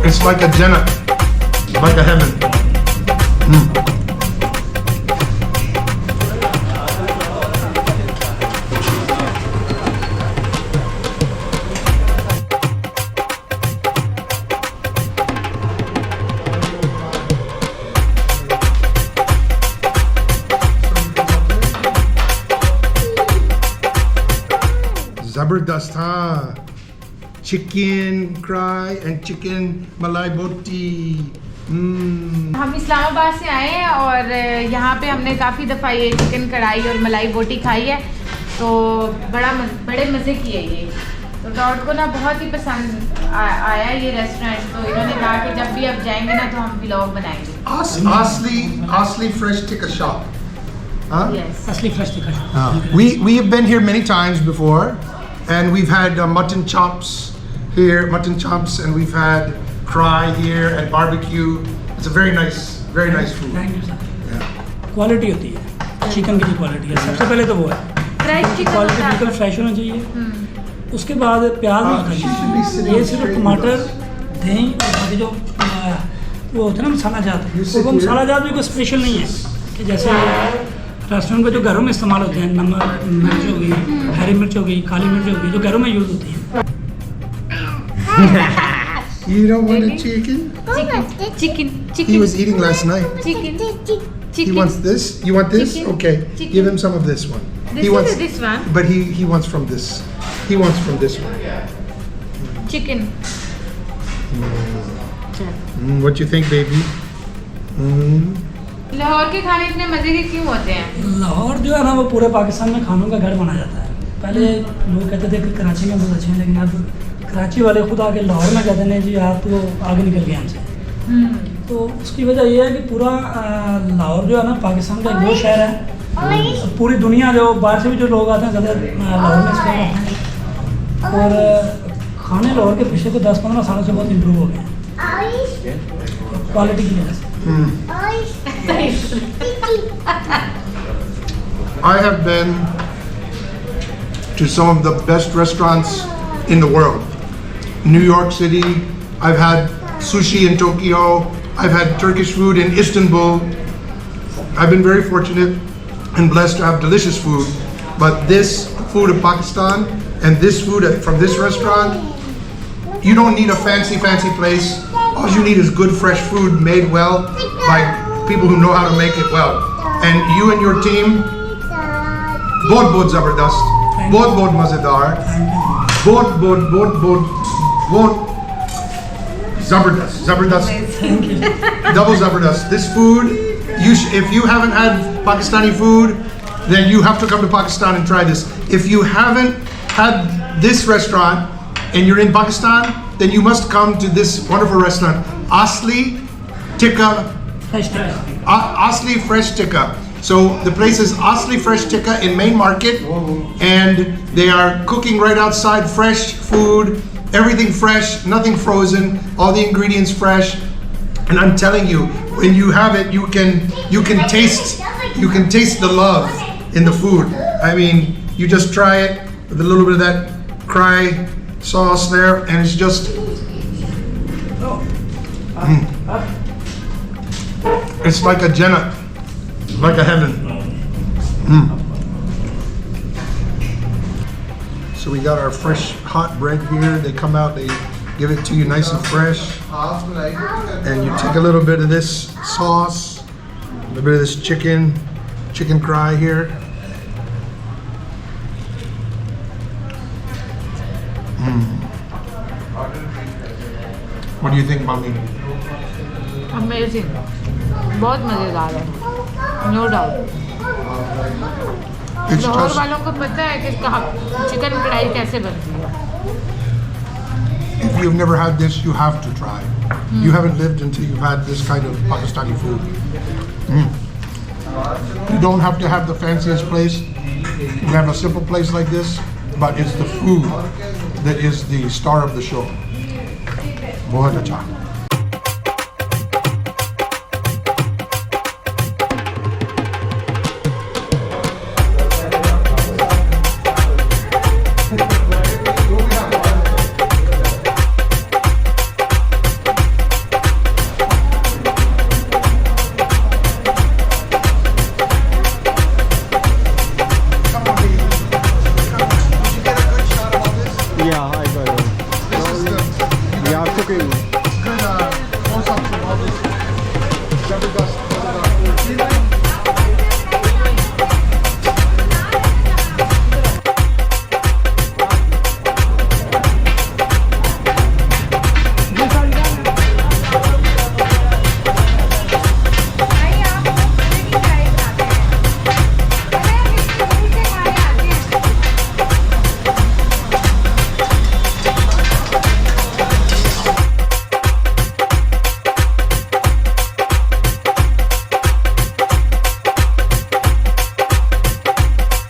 It's like a Jannah, like a heaven. Zabardast, huh? Chicken Karahi and chicken malai boti. हम इस्लामाबाद से आए हैं और यहाँ पे हमने काफ़ी दफ़ा ये चिकन कढ़ाई और मलाई बोटी खाई है, तो बड़े मज़े की है ये। तो टॉड को ना बहुत ही पसंद आया ये रेस्टोरेंट, तो इन्होंने कहा कि जब भी आप जाएंगे ना तो हम व्लॉग बनाएंगे। Asli Fresh Tikka shop. Huh? Yes. Asli Fresh Tikka. We have been here many times before, and we've had mutton chops here, and we've had fry here and barbecue. It's a very nice food. Thank you, sir. Quality होती है chicken की, quality है सबसे पहले तो वो है quality बिल्कुल फ्रेश होना चाहिए। उसके बाद प्याज नहीं होना चाहिए, ये सिर्फ टमाटर, दही और बाकी जो वो होता है ना मसाला जात, वो मसाला जात भी कोई स्पेशल नहीं है कि जैसे रेस्टोरेंट में जो घरों में इस्तेमाल होते हैं, नमक मिर्च हो गई, हरी मिर्च हो गई, काली मिर्च हो गई, जो घरों में यूज़ होती है। You don't want a chicken? Chicken. He was eating last night. Chicken. He wants this? You want this? Chicken. Okay. Chicken. Give him some of this one. This is this one. But he wants from this. He wants from this one. Chicken. What you think, baby? Lahore के खाने इतने मज़े के क्यों होते हैं? लाहौर जो है ना वो पूरे पाकिस्तान में खानों का घर माना जाता है। पहले लोग कहते थे कि कराची में बहुत अच्छे हैं, लेकिन अब कराची वाले खुद आके लाहौर में कहते हैं जी आप तो आगे निकल गए हमसे। तो उसकी वजह ये है कि पूरा लाहौर जो है ना पाकिस्तान का एक वो शहर है, पूरी दुनिया जो बाहर से भी जो लोग आते हैं ज़्यादा लाहौर में इसलिए आते हैं, और खाने लाहौर के पिछले को 10-15 सालों से बहुत इम्प्रूव हो गए हैं क्वालिटी की वजह से। I have been to some of the best restaurants in the world. New York City, I've had sushi in Tokyo, I've had Turkish food in Istanbul. I've been very fortunate and blessed to have delicious food. But this food of Pakistan and this food from this restaurant, you don't need a fancy place. All you need is good fresh food made well by people who know how to make it well. And you and your team, बहुत ज़बरदस्त, बहुत मज़ेदार, बहुत ज़बरदस्त, double ज़बरदस्त. This food, if you haven't had Pakistani food, then you have to come to Pakistan and try this. If you haven't had this restaurant and you're in Pakistan, then you must come to this wonderful restaurant, Asli Fresh Tikka. So the place is Asli Fresh Tikka in Main Market, and they are cooking right outside, fresh food, everything fresh, nothing frozen, all the ingredients fresh. And I'm telling you, when you have it, you can taste the love in the food. I mean, you just try it with a little bit of that Karahi sauce there, and it's just it's like a Jannah, like a heaven. So we got our fresh hot bread here. They come out, they give it to you nice and fresh, and you take a little bit of this sauce, a little bit of this chicken Karahi here. What do you think, Mommy? Amazing. बहुत मज़ेदार है, no doubt. Lahore वालों को पता है कि chicken कढ़ाई कैसे बनती है। If you've never had this, you have to try. You haven't lived until you've had this kind of Pakistani food. You don't have to have the fanciest place. You can have a simple place like this, but it's the food that is the star of the show. बहुत अच्छा।